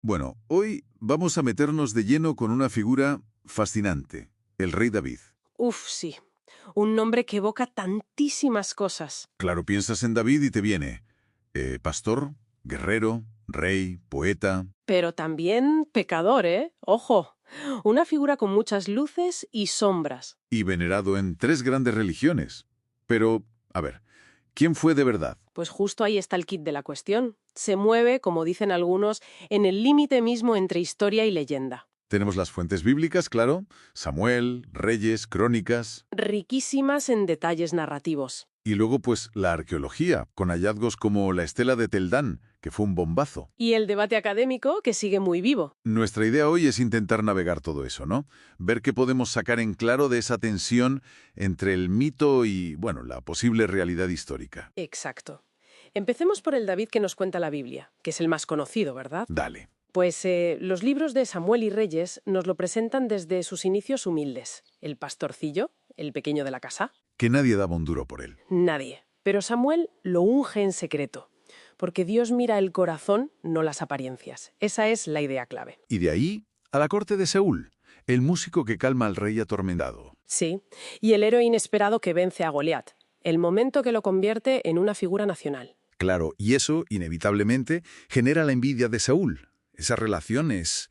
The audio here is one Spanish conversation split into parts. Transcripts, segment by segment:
Bueno, hoy vamos a meternos de lleno con una figura fascinante, el rey David. Uf, sí. Un nombre que evoca tantísimas cosas. Claro, piensas en David y te viene pastor, guerrero, rey, poeta. Pero también pecador, ¿eh? Ojo. Una figura con muchas luces y sombras. Y venerado en 3 grandes religiones. Pero, a ver, ¿quién fue de verdad? Pues justo ahí está el kit de la cuestión. Se mueve, como dicen algunos, en el límite mismo entre historia y leyenda. Tenemos las fuentes bíblicas, claro, Samuel, Reyes, Crónicas, Riquísimas en detalles narrativos. y luego pues la arqueología, con hallazgos como la estela de Teldán, que fue un bombazo. Y el debate académico, que sigue muy vivo. Nuestra idea hoy es intentar navegar todo eso, ¿no? Ver qué podemos sacar en claro de esa tensión entre el mito y, bueno, la posible realidad histórica. Exacto. Empecemos por el David que nos cuenta la Biblia, que es el más conocido, ¿verdad? Dale. Pues los libros de Samuel y Reyes nos lo presentan desde sus inicios humildes. El pastorcillo, el pequeño de la casa, Que nadie daba un duro por él. nadie. Pero Samuel lo unge en secreto, porque Dios mira el corazón, no las apariencias. Esa es la idea clave. Y de ahí a la corte de Seúl, el músico que calma al rey atormentado. Sí, y el héroe inesperado que vence a Goliat, el momento que lo convierte en una figura nacional. Claro, y eso, inevitablemente, genera la envidia de Saúl. Esa relación es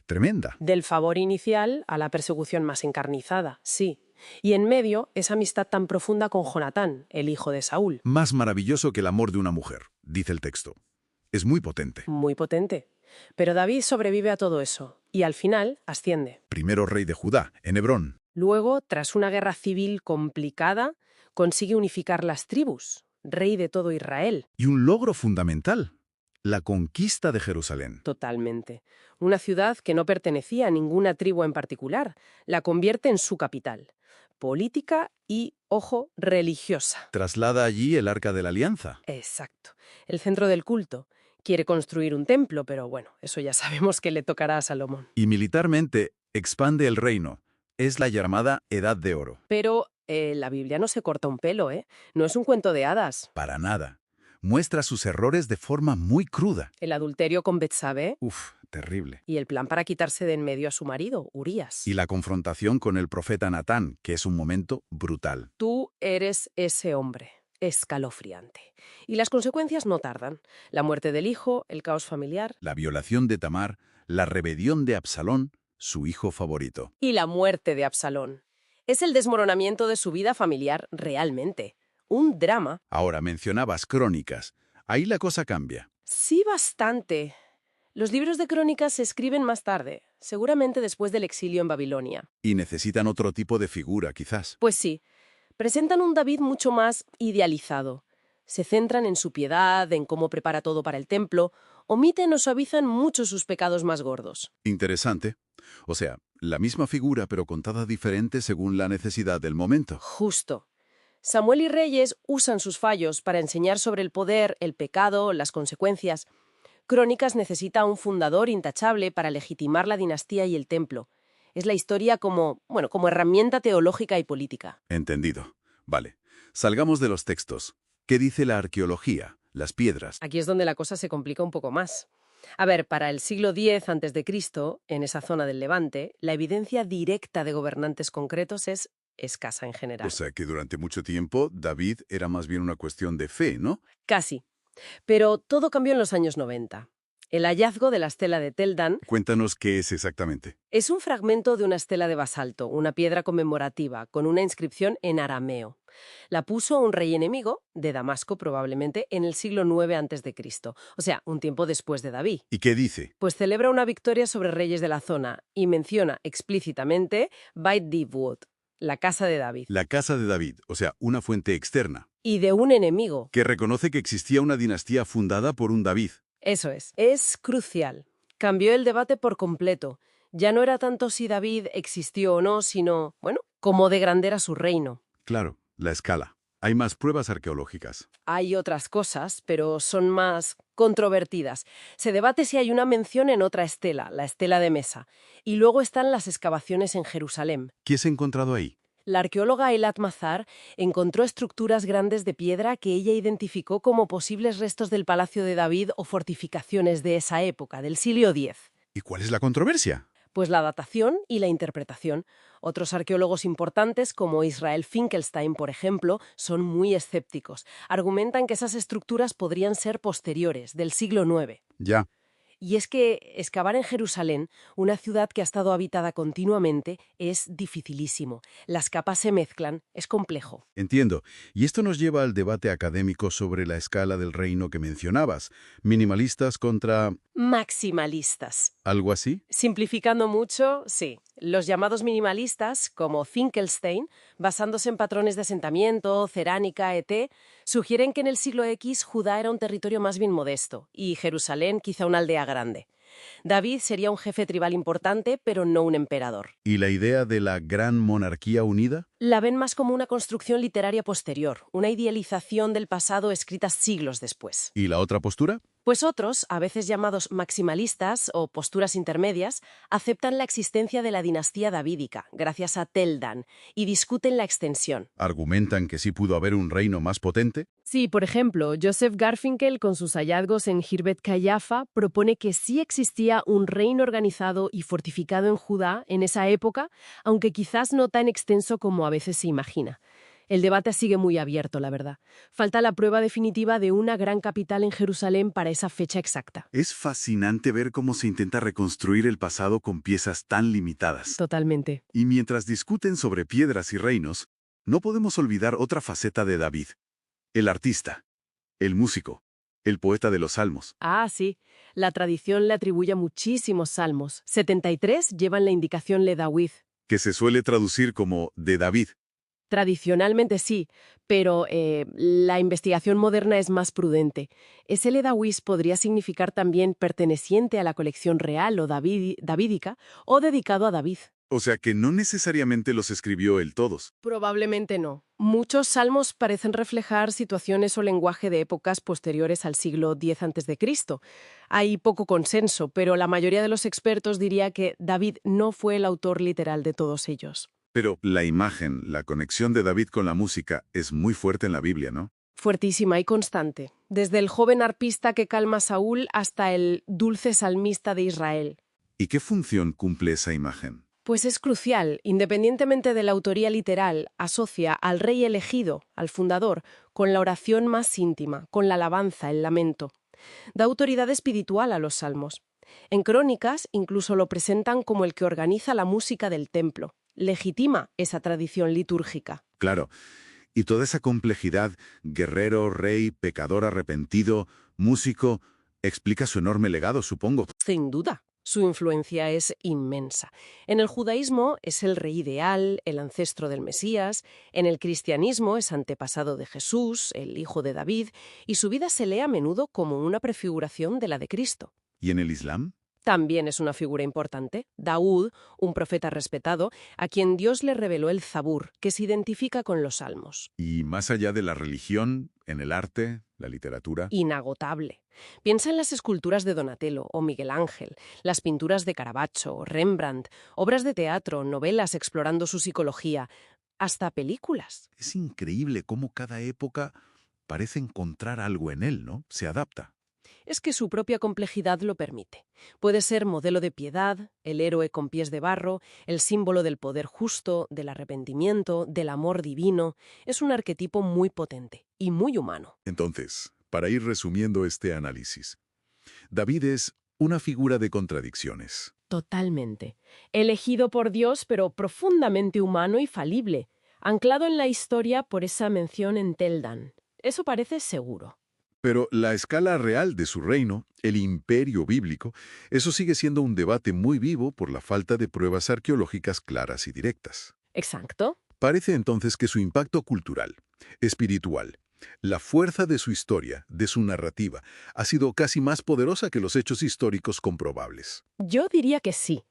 tremenda. Del favor inicial a la persecución más encarnizada, sí. Y en medio, esa amistad tan profunda con Jonatán, el hijo de Saúl. Más maravilloso que el amor de una mujer, dice el texto. Es muy potente. Muy potente. Pero David sobrevive a todo eso, y al final asciende. Primero rey de Judá, en Hebrón. Luego, tras una guerra civil complicada, consigue unificar las tribus, rey de todo Israel. Y un logro fundamental, la conquista de Jerusalén. Totalmente. Una ciudad que no pertenecía a ninguna tribu en particular, la convierte en su capital. Política y, ojo, religiosa. Traslada allí el Arca de la Alianza. Exacto. El centro del culto. Quiere construir un templo, pero bueno, eso ya sabemos que le tocará a Salomón. Y militarmente expande el reino. Es la llamada Edad de Oro. Pero la Biblia no se corta un pelo, ¿eh? No es un cuento de hadas. Para nada. Muestra sus errores de forma muy cruda. El adulterio con Betsabé Uf, terrible. y el plan para quitarse de en medio a su marido, Urías. Y la confrontación con el profeta Natán, que es un momento brutal. Tú eres ese hombre. Escalofriante. Y las consecuencias no tardan. La muerte del hijo, el caos familiar La violación de Tamar, la rebelión de Absalón, su hijo favorito. y la muerte de Absalón. Es el desmoronamiento de su vida familiar realmente. Un drama. Ahora mencionabas Crónicas. Ahí la cosa cambia. Sí, bastante. Los libros de crónicas se escriben más tarde, seguramente después del exilio en Babilonia. Y necesitan otro tipo de figura, quizás. Pues sí, presentan un David mucho más idealizado. Se centran en su piedad, en cómo prepara todo para el templo, omiten o suavizan mucho sus pecados más gordos. Interesante. O sea, la misma figura pero contada diferente según la necesidad del momento. Justo. Samuel y Reyes usan sus fallos para enseñar sobre el poder, el pecado, las consecuencias. Crónicas necesita un fundador intachable para legitimar la dinastía y el templo. Es la historia como herramienta teológica y política. Entendido. Vale. Salgamos de los textos. ¿Qué dice la arqueología? Las piedras. Aquí es donde la cosa se complica un poco más. A ver, para el siglo X a.C., en esa zona del Levante, la evidencia directa de gobernantes concretos es escasa en general. O sea que durante mucho tiempo David era más bien una cuestión de fe, ¿no? Casi. Pero todo cambió en los años 90. El hallazgo de la estela de Teldán Cuéntanos qué es exactamente. es un fragmento de una estela de basalto, una piedra conmemorativa, con una inscripción en arameo. La puso un rey enemigo, de Damasco probablemente, en el siglo IX a.C., o sea, un tiempo después de David. ¿Y qué dice? Pues celebra una victoria sobre reyes de la zona y menciona explícitamente Beit Divwood, la casa de David, La casa de David, o sea, una fuente externa, y de un enemigo. que reconoce que existía una dinastía fundada por un David. Eso es. Es crucial. Cambió el debate por completo. Ya no era tanto si David existió o no, sino, cómo de grande era su reino. Claro, la escala. Hay más pruebas arqueológicas. Hay otras cosas, pero son más controvertidas. Se debate si hay una mención en otra estela, la estela de Mesa. Y luego están las excavaciones en Jerusalén. ¿Qué se ha encontrado ahí? La arqueóloga Eilat Mazar encontró estructuras grandes de piedra que ella identificó como posibles restos del Palacio de David o fortificaciones de esa época, del siglo X. ¿Y cuál es la controversia? Pues la datación y la interpretación. Otros arqueólogos importantes, como Israel Finkelstein, por ejemplo, son muy escépticos. Argumentan que esas estructuras podrían ser posteriores, del siglo IX. Ya. Y es que excavar en Jerusalén, una ciudad que ha estado habitada continuamente, es dificilísimo. Las capas se mezclan, es complejo. Entiendo. Y esto nos lleva al debate académico sobre la escala del reino que mencionabas. Minimalistas contra... Maximalistas. ¿algo así? Simplificando mucho, sí. Los llamados minimalistas, como Finkelstein, basándose en patrones de asentamiento, cerámica, sugieren que en el siglo X Judá era un territorio más bien modesto y Jerusalén quizá una aldea grande. David sería un jefe tribal importante, pero no un emperador. ¿Y la idea de la gran monarquía unida? La ven más como una construcción literaria posterior, una idealización del pasado escrita siglos después. ¿Y la otra postura? Pues otros, a veces llamados maximalistas o posturas intermedias, aceptan la existencia de la dinastía davídica, gracias a Teldan, y discuten la extensión. ¿Argumentan que sí pudo haber un reino más potente? Sí, por ejemplo, Joseph Garfinkel, con sus hallazgos en Hirbet Kayafa, propone que sí existía un reino organizado y fortificado en Judá en esa época, aunque quizás no tan extenso como a veces se imagina. El debate sigue muy abierto, la verdad. Falta la prueba definitiva de una gran capital en Jerusalén para esa fecha exacta. Es fascinante ver cómo se intenta reconstruir el pasado con piezas tan limitadas. Totalmente. Y mientras discuten sobre piedras y reinos, no podemos olvidar otra faceta de David. El artista, el músico, el poeta de los salmos. Ah, sí. La tradición le atribuye muchísimos salmos. 73 llevan la indicación Le David. Que se suele traducir como de David. Tradicionalmente sí, pero la investigación moderna es más prudente. Ese Le David podría significar también perteneciente a la colección real o davídica o dedicado a David. O sea que no necesariamente los escribió él todos. Probablemente no. Muchos salmos parecen reflejar situaciones o lenguaje de épocas posteriores al siglo X a.C. Hay poco consenso, pero la mayoría de los expertos diría que David no fue el autor literal de todos ellos. Pero la imagen, la conexión de David con la música es muy fuerte en la Biblia, ¿no? Fuertísima y constante. Desde el joven arpista que calma a Saúl hasta el dulce salmista de Israel. ¿Y qué función cumple esa imagen? Pues es crucial, independientemente de la autoría literal, asocia al rey elegido, al fundador, con la oración más íntima, con la alabanza, el lamento. Da autoridad espiritual a los salmos. En Crónicas incluso lo presentan como el que organiza la música del templo. Legitima esa tradición litúrgica. Claro. Y toda esa complejidad, guerrero, rey, pecador arrepentido, músico, explica su enorme legado, supongo. Sin duda. Su influencia es inmensa. En el judaísmo es el rey ideal, el ancestro del Mesías. En el cristianismo es antepasado de Jesús, el hijo de David, y su vida se lee a menudo como una prefiguración de la de Cristo. ¿Y en el Islam? También es una figura importante. Daúd, un profeta respetado, a quien Dios le reveló el Zabur, que se identifica con los salmos. Y más allá de la religión, en el arte, la literatura. Inagotable. Piensa en las esculturas de Donatello o Miguel Ángel, las pinturas de Caravaggio, Rembrandt, obras de teatro, novelas explorando su psicología, hasta películas. Es increíble cómo cada época parece encontrar algo en él, ¿no? Se adapta. Es que su propia complejidad lo permite. Puede ser modelo de piedad, el héroe con pies de barro, el símbolo del poder justo, del arrepentimiento, del amor divino. Es un arquetipo muy potente y muy humano. Entonces, para ir resumiendo este análisis, David es una figura de contradicciones. Totalmente. Elegido por Dios, pero profundamente humano y falible, anclado en la historia por esa mención en Teldan. Eso parece seguro. Pero la escala real de su reino, el imperio bíblico, eso sigue siendo un debate muy vivo por la falta de pruebas arqueológicas claras y directas. Exacto. Parece entonces que su impacto cultural, espiritual, la fuerza de su historia, de su narrativa, ha sido casi más poderosa que los hechos históricos comprobables. Yo diría que sí.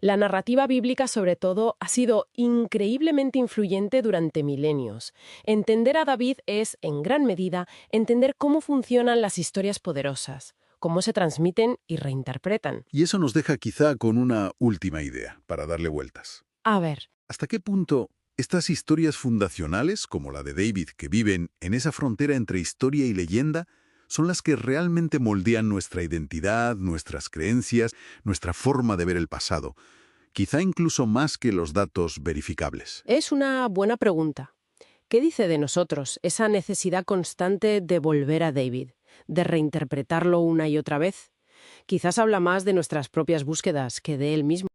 La narrativa bíblica, sobre todo, ha sido increíblemente influyente durante milenios. Entender a David es, en gran medida, entender cómo funcionan las historias poderosas, cómo se transmiten y reinterpretan. Y eso nos deja quizá con una última idea para darle vueltas. A ver. ¿Hasta qué punto Estas historias fundacionales, como la de David, que viven en esa frontera entre historia y leyenda, son las que realmente moldean nuestra identidad, nuestras creencias, nuestra forma de ver el pasado, quizá incluso más que los datos verificables. Es una buena pregunta. ¿Qué dice de nosotros esa necesidad constante de volver a David, de reinterpretarlo una y otra vez? Quizás habla más de nuestras propias búsquedas que de él mismo.